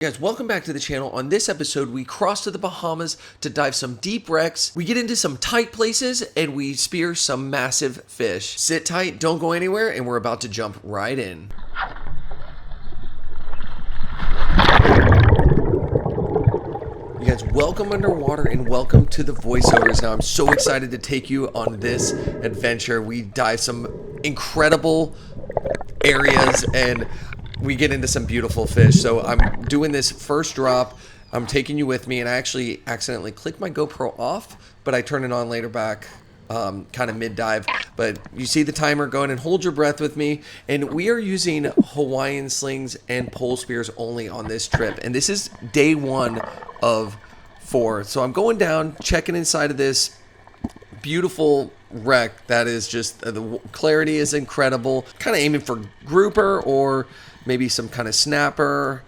Guys, welcome back to the channel. On this episode, we cross to the Bahamas to dive some deep wrecks. We get into some tight places and we spear some massive fish. Sit tight, don't go anywhere, and we're about to jump right in. You guys, welcome underwater and welcome to the voiceovers. Now, I'm so excited to take you on this adventure. We dive some incredible areas and we get into some beautiful fish. So I'm doing this first drop. I'm taking you with me, and I actually accidentally clicked my GoPro off, but I turn it on later back, kind of mid-dive. But you see the timer going, and hold your breath with me. And we are using Hawaiian slings and pole spears only on this trip. And this is day 1 of 4. So I'm going down, checking inside of this beautiful wreck that is just, the clarity is incredible. Kind of aiming for grouper or maybe some kind of snapper.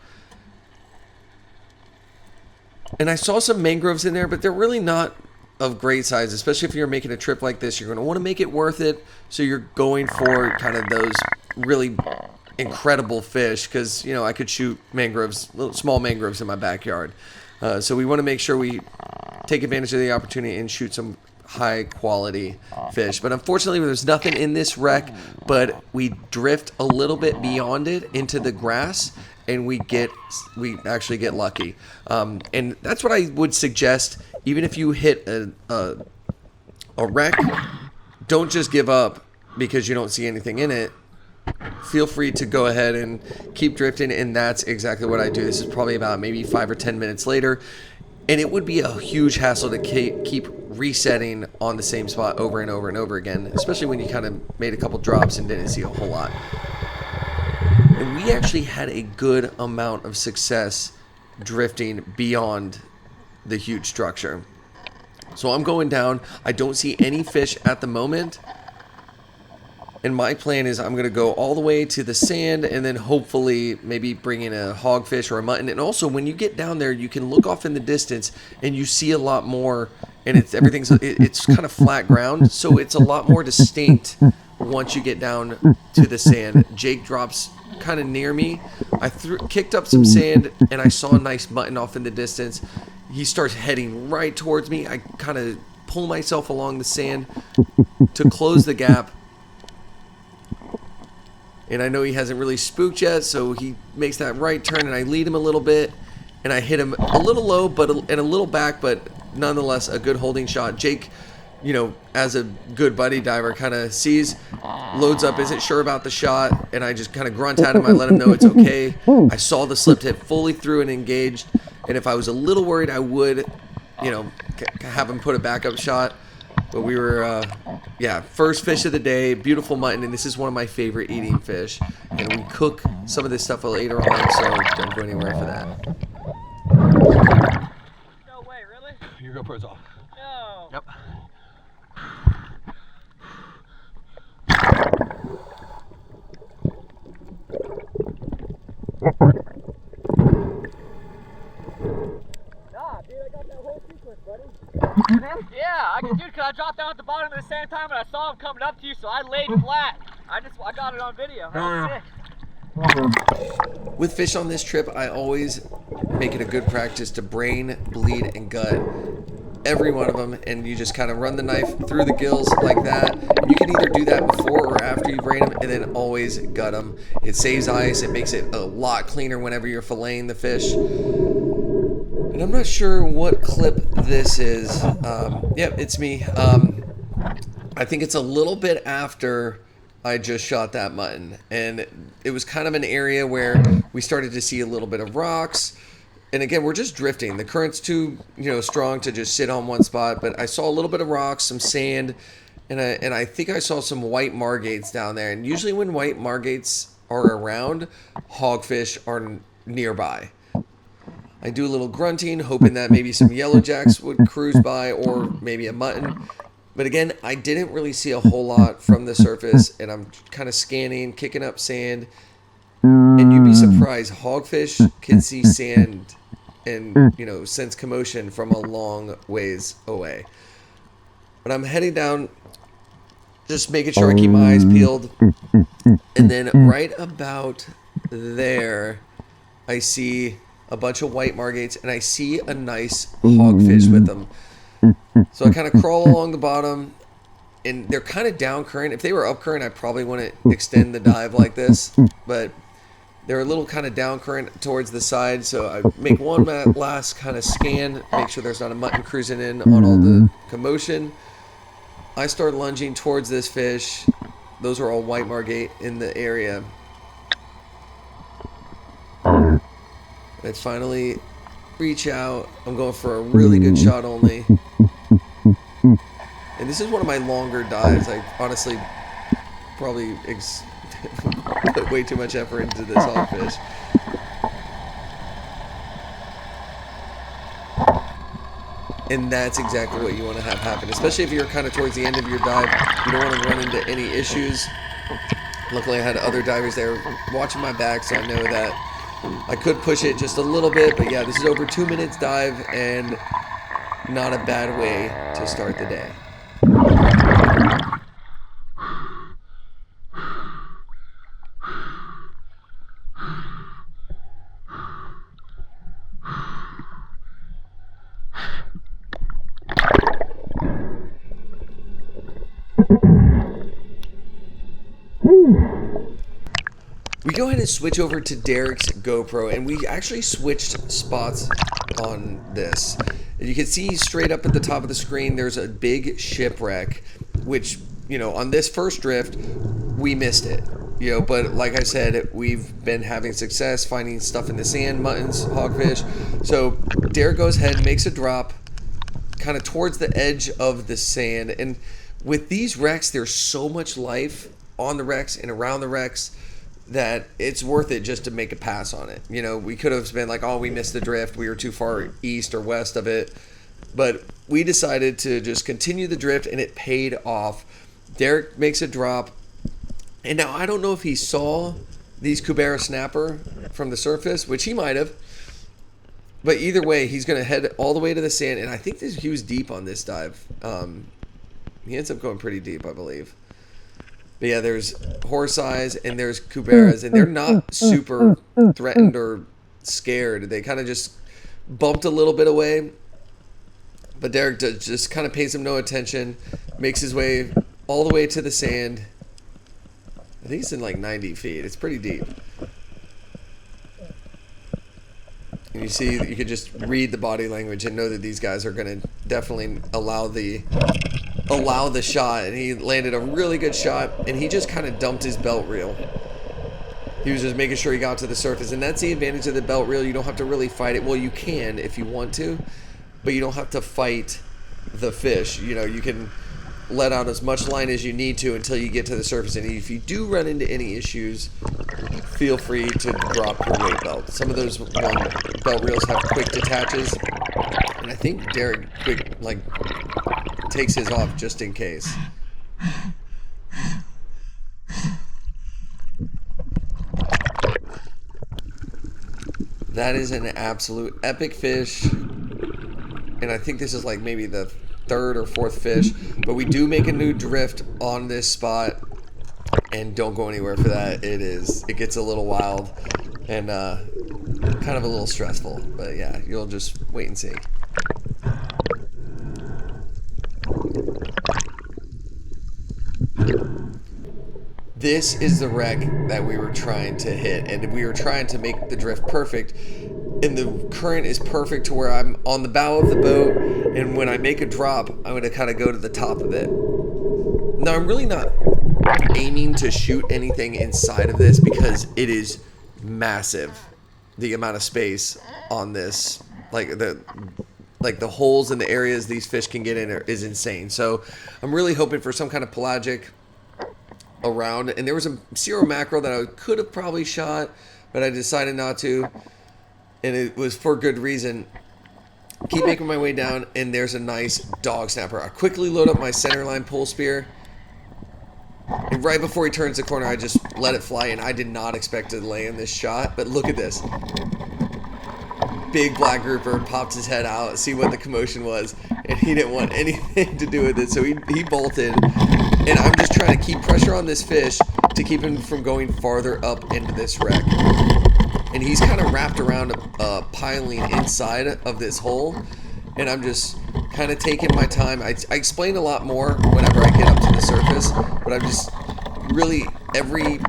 And I saw some mangroves in there, but they're really not of great size, especially if you're making a trip like this. You're going to want to make it worth it, so you're going for kind of those really incredible fish, because, you know, I could shoot mangroves, little small mangroves in my backyard. So we want to make sure we take advantage of the opportunity and shoot some high quality fish. But unfortunately, there's nothing in this wreck, but we drift a little bit beyond it into the grass, and we actually get lucky. And that's what I would suggest. Even if you hit a wreck, don't just give up because you don't see anything in it. Feel free to go ahead and keep drifting, and that's exactly what I do. This is probably about maybe 5 or 10 minutes later. And it would be a huge hassle to keep resetting on the same spot over and over and over again, especially when you kind of made a couple drops and didn't see a whole lot. And we actually had a good amount of success drifting beyond the huge structure. So I'm going down. I don't see any fish at the moment. And my plan is I'm going to go all the way to the sand and then hopefully maybe bring in a hogfish or a mutton. And also, when you get down there, you can look off in the distance and you see a lot more. And it's kind of flat ground, so it's a lot more distinct once you get down to the sand. Jake drops kind of near me. I kicked up some sand and I saw a nice mutton off in the distance. He starts heading right towards me. I kind of pull myself along the sand to close the gap. And I know he hasn't really spooked yet, so he makes that right turn, and I lead him a little bit, and I hit him a little low, and a little back, but nonetheless a good holding shot. Jake, you know, as a good buddy diver, kind of sees, loads up, isn't sure about the shot, and I just kind of grunt at him. I let him know it's okay. I saw the slip tip fully through and engaged, and if I was a little worried, I would, you know, have him put a backup shot. But we were, first fish of the day, beautiful mutton, and this is one of my favorite eating fish. And we cook some of this stuff later on, so don't go anywhere for that. No way, really? Your GoPro's off. No. Yep. Nah, dude, I got that whole sequence, buddy. Yeah, dude, cause I dropped down at the bottom at the same time and I saw him coming up to you, so I laid flat. I got it on video. That was sick. With fish on this trip, I always make it a good practice to brain, bleed, and gut every one of them, and you just kind of run the knife through the gills like that. And you can either do that before or after you brain them, and then always gut them. It saves ice. It makes it a lot cleaner whenever you're filleting the fish. And I'm not sure what clip this is. Yep, it's me. I think it's a little bit after I just shot that mutton. And it was kind of an area where we started to see a little bit of rocks. And again, we're just drifting. The current's too, strong to just sit on one spot. But I saw a little bit of rocks, some sand, and I think I saw some white margates down there. And usually when white margates are around, hogfish are nearby. I do a little grunting, hoping that maybe some yellowjacks would cruise by, or maybe a mutton. But again, I didn't really see a whole lot from the surface, and I'm kind of scanning, kicking up sand. And you'd be surprised, hogfish can see sand and, sense commotion from a long ways away. But I'm heading down, just making sure I keep my eyes peeled. And then right about there, I see a bunch of white margates, and I see a nice hogfish with them. So I kind of crawl along the bottom, and they're kind of down current. If they were up current, I probably wouldn't extend the dive like this, but they're a little kind of down current towards the side. So I make one last kind of scan, make sure there's not a mutton cruising in on all the commotion. I start lunging towards this fish. Those are all white margate in the area. I finally reach out. I'm going for a really good shot only. And this is one of my longer dives. I honestly probably put way too much effort into this hogfish. And that's exactly what you want to have happen, especially if you're kind of towards the end of your dive. You don't want to run into any issues. Luckily, I had other divers there watching my back, so I know that I could push it just a little bit. But yeah, this is over 2 minutes dive, and not a bad way to start the day. We go ahead and switch over to Derek's GoPro, and we actually switched spots on this. And you can see straight up at the top of the screen, there's a big shipwreck, which, you know, on this first drift, we missed it. You know, but like I said, we've been having success finding stuff in the sand, muttons, hogfish. So Derek goes ahead and makes a drop kind of towards the edge of the sand. And with these wrecks, there's so much life on the wrecks and around the wrecks that it's worth it just to make a pass on it. You know, we could have been like, oh, we missed the drift, we were too far east or west of it, but we decided to just continue the drift, and it paid off. Derek makes a drop, and now I don't know if he saw these Spearo snapper from the surface, which he might have, but either way, he's going to head all the way to the sand, and I think he was deep on this dive. He ends up going pretty deep, I believe. But yeah, there's horse eyes and there's Spearos, and they're not super threatened or scared. They kind of just bumped a little bit away. But Derek just kind of pays them no attention, makes his way all the way to the sand. I think it's in like 90 feet. It's pretty deep. And you see, you could just read the body language and know that these guys are going to definitely allow the shot. And he landed a really good shot, and he just kind of dumped his belt reel. He was just making sure he got to the surface, and that's the advantage of the belt reel. You don't have to really fight it. Well, you can if you want to, but you don't have to fight the fish. You know, you can let out as much line as you need to until you get to the surface. And if you do run into any issues, feel free to drop your weight belt. Some of those belt reels have quick detaches, and I think Derek takes his off just in case. That is an absolute epic fish, and I think this is like maybe the third or fourth fish, but we do make a new drift on this spot, and don't go anywhere for that. It gets a little wild and kind of a little stressful, but yeah, you'll just wait and see. This is the wreck that we were trying to hit, and we were trying to make the drift perfect, and the current is perfect to where I'm on the bow of the boat, and when I make a drop, I'm going to kind of go to the top of it. Now, I'm really not aiming to shoot anything inside of this because it is massive, the amount of space on this. Like the holes in the areas these fish can get in is insane. So I'm really hoping for some kind of pelagic around, and there was a Spearo mackerel that I could have probably shot, but I decided not to, and it was for good reason. Keep making my way down, and there's a nice dog snapper. I quickly load up my centerline POLESPEAR, and right before he turns the corner, I just let it fly, and I did not expect to land this shot, but look at this. Big black grouper popped his head out, see what the commotion was, and he didn't want anything to do with it, so he bolted. And I'm just trying to keep pressure on this fish to keep him from going farther up into this wreck. and he's kind of wrapped around a piling inside of this hole, and I'm just kind of taking my time. I explain a lot more whenever I get up to the surface, but I'm just really, every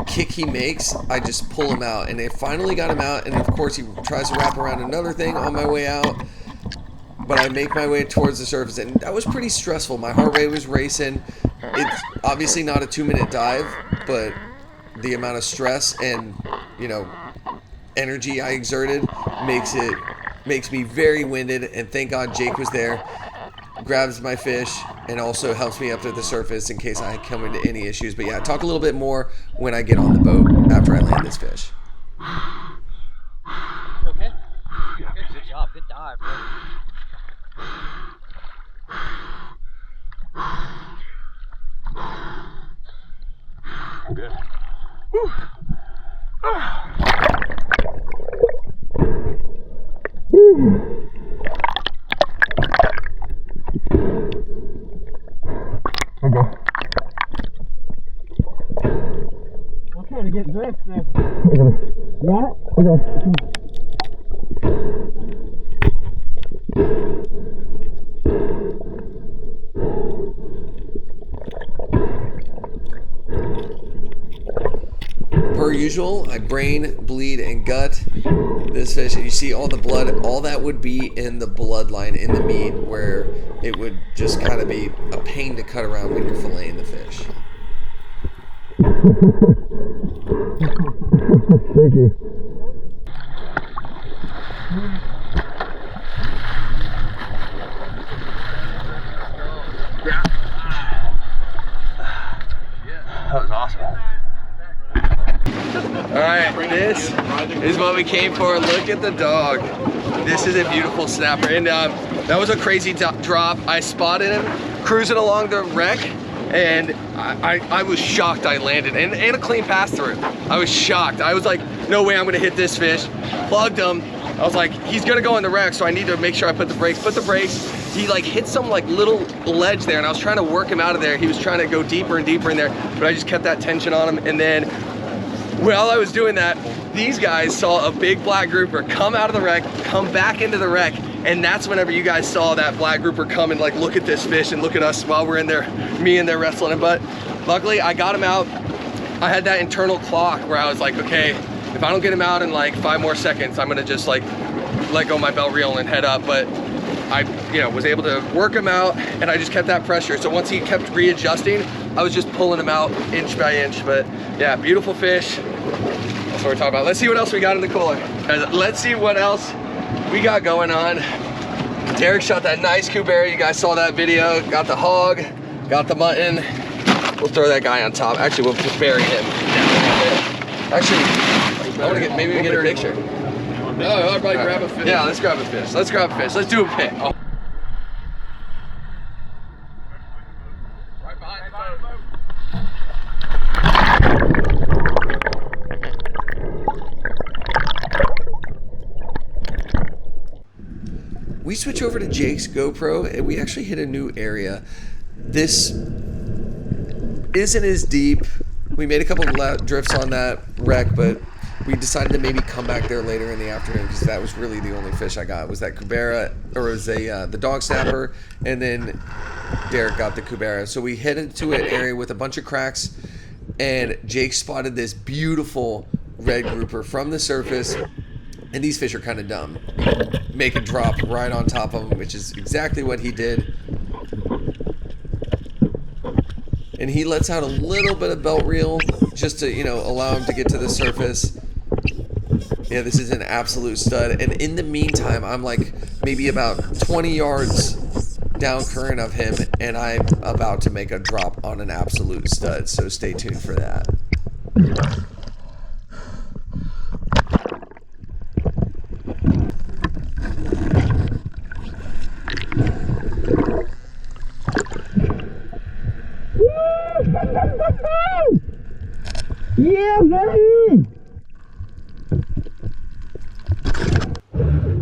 kick he makes, I just pull him out, and I finally got him out, and of course he tries to wrap around another thing on my way out, but I make my way towards the surface, and that was pretty stressful. My heart rate was racing. It's obviously not a 2-minute dive, but the amount of stress and, you know, energy I exerted makes me very winded, and thank God Jake was there, grabs my fish, and also helps me up to the surface in case I come into any issues. But yeah, talk a little bit more when I get on the boat after I land this fish. Okay? Good job. Good dive, bro. Good. Whew. Okay. I'm trying to get drift there. Okay. You got it? Okay. Per usual, I brain, bleed, and gut this fish, and you see all the blood. All that would be in the bloodline, in the meat, where it would just kind of be a pain to cut around when you're filleting the fish. Thank you. That was awesome. Alright, this is what we came for. Look at the dog. This is a beautiful snapper. And that was a crazy drop. I spotted him cruising along the wreck, and I was shocked I landed. And a clean pass through. I was shocked. I was like, no way I'm gonna hit this fish. Plugged him. I was like, he's gonna go in the wreck, so I need to make sure I put the brakes. Put the brakes. He like hit some like little ledge there, and I was trying to work him out of there. He was trying to go deeper and deeper in there, but I just kept that tension on him. And then while I was doing that, these guys saw a big black grouper come out of the wreck, come back into the wreck, and that's whenever you guys saw that black grouper come and like look at this fish and look at us while we're in there, me and there wrestling him. But luckily I got him out. I had that internal clock where I was like, okay, if I don't get him out in like 5 more seconds, I'm gonna just like let go of my belt reel and head up. But I, you know, was able to work him out, and I just kept that pressure. So once he kept readjusting, I was just pulling him out inch by inch. But yeah, beautiful fish. That's what we're talking about. Let's see what else we got in the cooler. Let's see what else we got going on. Derek shot that nice Spearo. You guys saw that video. Got the hog, got the mutton. We'll throw that guy on top. Actually, we'll just bury him. Actually, I want to get, maybe we can get a picture. No, I'll probably grab a fish. Yeah, let's grab a fish. Let's grab a fish. Let's do a pick. Oh. Right behind the boat. We switch over to Jake's GoPro, and we actually hit a new area. This isn't as deep. We made a couple of drifts on that wreck, but we decided to maybe come back there later in the afternoon, because that was really the only fish I got. Was that Spearo, or was the dog snapper, and then Derek got the Spearo. So we headed to an area with a bunch of cracks, and Jake spotted this beautiful red grouper from the surface. And these fish are kind of dumb. Make a drop right on top of them, which is exactly what he did. And he lets out a little bit of belt reel just to, you know, allow him to get to the surface. Yeah, this is an absolute stud. And in the meantime, I'm like maybe about 20 yards down current of him, and I'm about to make a drop on an absolute stud. So stay tuned for that. Yeah, baby!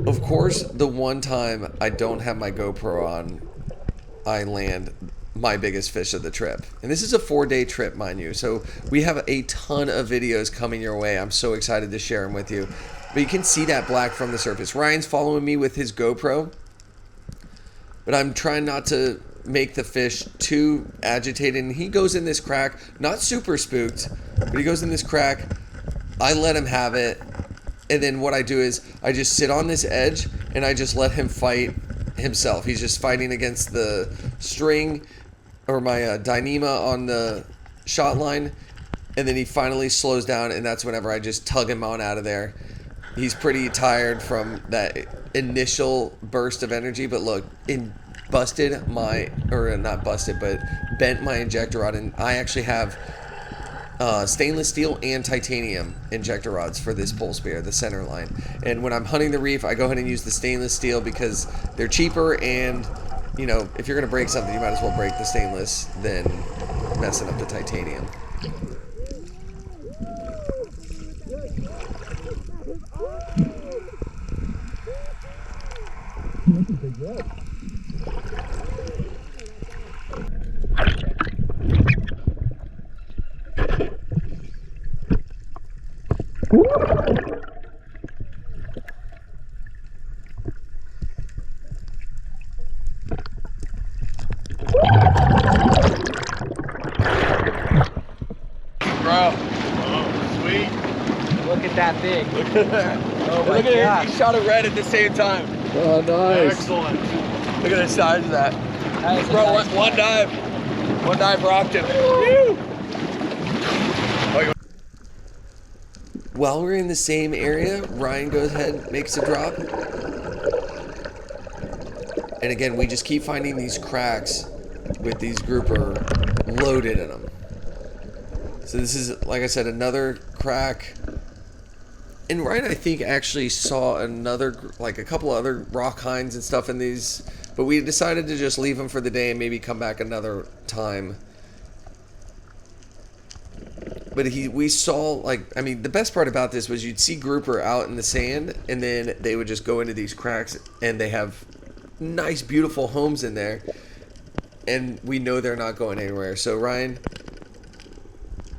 Of course, the one time I don't have my GoPro on, I land my biggest fish of the trip. And this is a 4-day trip, mind you. So we have a ton of videos coming your way. I'm so excited to share them with you. But you can see that black from the surface. Ryan's following me with his GoPro. But I'm trying not to make the fish too agitated. And he goes in this crack, not super spooked, but he goes in this crack. I let him have it. And then what I do is I just sit on this edge and I just let him fight himself. He's just fighting against the string or my Dyneema on the shot line, and then he finally slows down, and that's whenever I just tug him on out of there. He's pretty tired from that initial burst of energy, but look, it busted my, or not busted, but bent my injector rod, and I actually have stainless steel and titanium injector rods for this POLESPEAR, the center line. And when I'm hunting the reef, I go ahead and use the stainless steel because they're cheaper, and you know, if you're gonna break something, you might as well break the stainless than messing up the titanium. That big. Look at that. Oh my Look at God. it. He shot a red at the same time. Oh, nice. Excellent. Look at the size of that. That is a Bro, nice one dive. One dive rocked him. Woo! While we're in the same area, Ryan goes ahead, makes a drop. And again, we just keep finding these cracks with these grouper loaded in them. So this is, like I said, another crack. And Ryan, I think, actually saw another, like a couple other rock hinds and stuff in these, but we decided to just leave them for the day and maybe come back another time. But we saw, like, I mean, the best part about this was you'd see grouper out in the sand, and then they would just go into these cracks, and they have nice, beautiful homes in there, and we know they're not going anywhere. So Ryan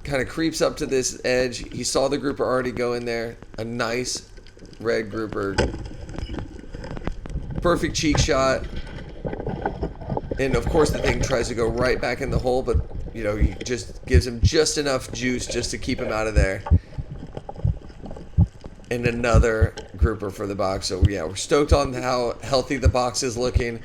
kind of creeps up to this edge. He saw the grouper already go in there. A nice red grouper. Perfect cheek shot. And of course the thing tries to go right back in the hole, but you know, he just gives him just enough juice just to keep him out of there. And another grouper for the box. So yeah, we're stoked on how healthy the box is looking.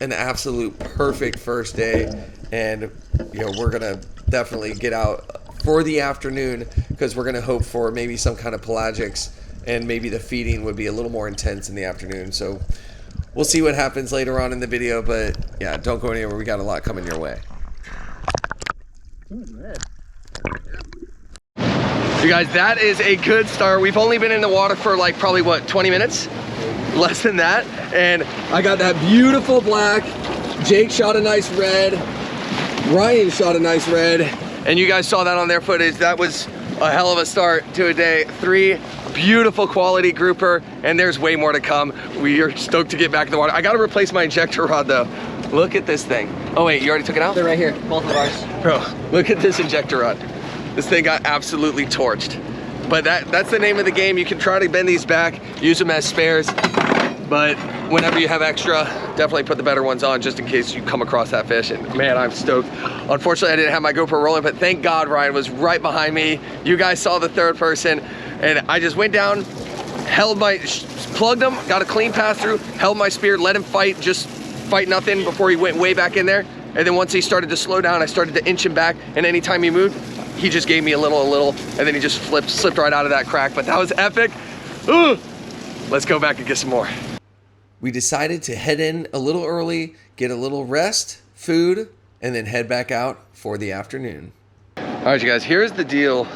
An absolute perfect first day. And you know, we're gonna definitely get out for the afternoon because we're gonna hope for maybe some kind of pelagics, and maybe the feeding would be a little more intense in the afternoon. So we'll see what happens later on in the video, but yeah, don't go anywhere. We got a lot coming your way. You guys, that is a good start. We've only been in the water for like probably what, 20 minutes? Less than that. And I got that beautiful black. Jake shot a nice red. Ryan shot a nice red. And you guys saw that on their footage. That was a hell of a start to a day. 3 beautiful quality grouper, and there's way more to come. We are stoked to get back in the water. I gotta replace my injector rod though. Look at this thing. Oh wait, you already took it out? They're right here, both of ours. Bro, look at this injector rod. This thing got absolutely torched. But that's the name of the game. You can try to bend these back, use them as spares, but whenever you have extra, definitely put the better ones on just in case you come across that fish. And man, I'm stoked. Unfortunately, I didn't have my GoPro rolling, but thank God Ryan was right behind me. You guys saw the third person, and I just went down, plugged him, got a clean pass through, held my spear, let him fight, just fight nothing before he went way back in there. And then once he started to slow down, I started to inch him back, and anytime he moved, he just gave me a little, and then he just slipped right out of that crack. But that was epic. Ooh. Let's go back and get some more. We decided to head in a little early, get a little rest, food, and then head back out for the afternoon. All right, you guys, here's the deal.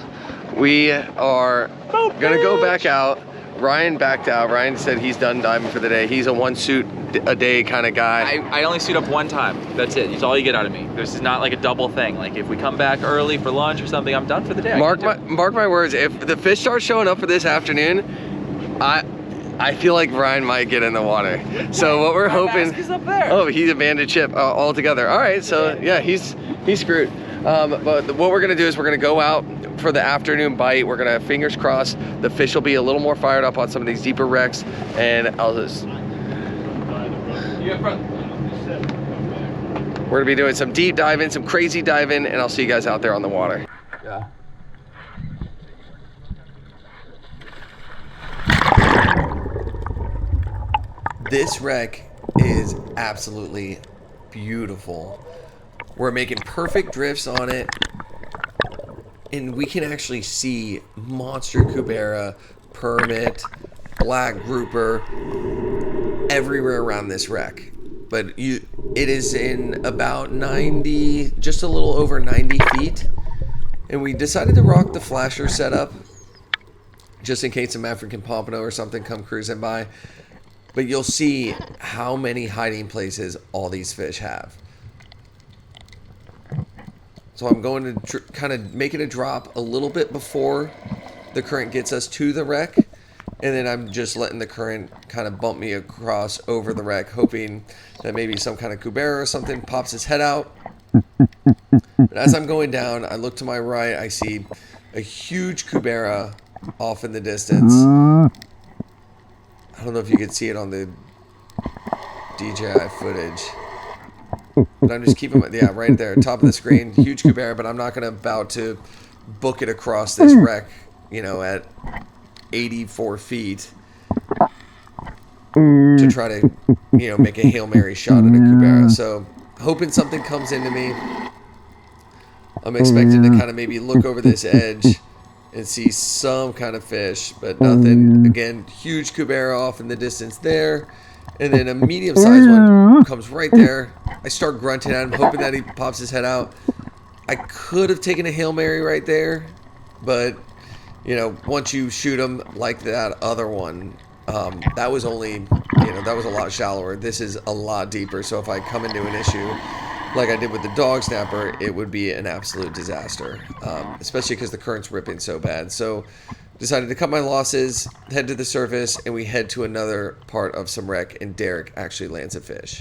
We are gonna go back out. Ryan backed out. Ryan said he's done diving for the day. He's a 1 suit a day kind of guy. I only suit up 1 time. That's it. It's all you get out of me. This is not like a double thing. Like if we come back early for lunch or something, I'm done for the day. Mark my words. If the fish start showing up for this afternoon, I I feel like Ryan might get in the water. So what we're hoping. He's up there. Oh, he's abandoned ship altogether. All right, so yeah, he's screwed. But what we're gonna do is we're gonna go out for the afternoon bite. We're gonna, fingers crossed, the fish will be a little more fired up on some of these deeper wrecks, and I'll just. We're gonna be doing some deep diving, some crazy diving, and I'll see you guys out there on the water. Yeah. This wreck is absolutely beautiful. We're making perfect drifts on it, and we can actually see monster cubera, permit, black grouper everywhere around this wreck. But it is in about 90, just a little over 90 feet. And we decided to rock the flasher setup just in case some African pompano or something come cruising by. But you'll see how many hiding places all these fish have. So I'm going to kind of make it a drop a little bit before the current gets us to the wreck. And then I'm just letting the current kind of bump me across over the wreck, hoping that maybe some kind of cubera or something pops his head out. But as I'm going down, I look to my right, I see a huge cubera off in the distance. I don't know if you can see it on the DJI footage. But I'm just keeping, yeah, right there, top of the screen, huge cubera, but I'm not going to about to book it across this wreck, you know, at 84 feet to try to, you know, make a Hail Mary shot at a cubera. So hoping something comes into me. I'm expecting to kind of maybe look over this edge and see some kind of fish, but nothing. Again, huge cubera off in the distance there. And then a medium-sized one comes right there. I start grunting at him, hoping that he pops his head out. I could have taken a Hail Mary right there, but you know, once you shoot them like that other one, that was only, you know, that was a lot shallower. This is a lot deeper. So if I come into an issue like I did with the dog snapper, it would be an absolute disaster, especially because the current's ripping so bad. So decided to cut my losses, head to the surface, and we head to another part of some wreck, and Derek actually lands a fish.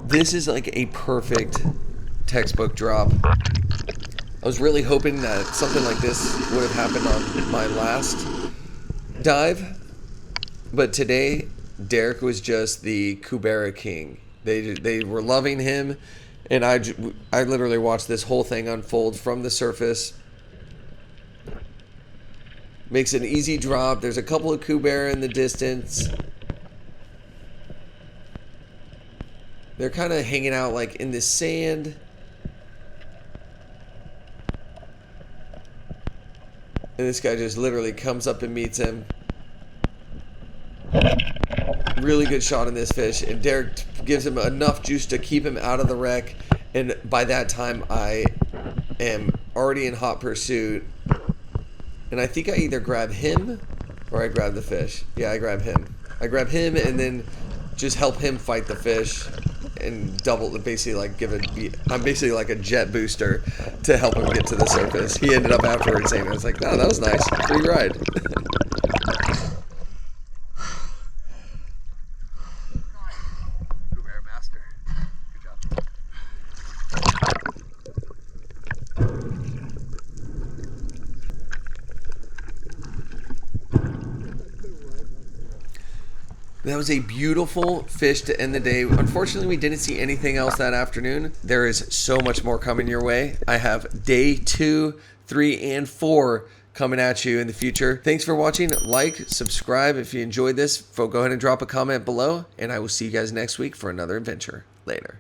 This is like a perfect textbook drop. I was really hoping that something like this would have happened on my last dive, but today Derek was just the cubera king. They were loving him, and I literally watched this whole thing unfold from the surface. Makes an easy drop. There's a couple of cubera in the distance. They're kind of hanging out like in the sand. And this guy just literally comes up and meets him. Really good shot on this fish. And Derek gives him enough juice to keep him out of the wreck. And by that time, I am already in hot pursuit. And I think I either grab him or I grab the fish. Yeah, I grab him. I grab him and then just help him fight the fish. And basically like I'm basically like a jet booster to help him get to the surface. He ended up afterwards saying, I was like, no, that was nice. Free ride. Master. Good job. That was a beautiful fish to end the day. Unfortunately, we didn't see anything else that afternoon. There is so much more coming your way. I have day 2, 3, and 4 coming at you in the future. Thanks for watching. Like, subscribe if you enjoyed this. Go ahead and drop a comment below, and I will see you guys next week for another adventure. Later.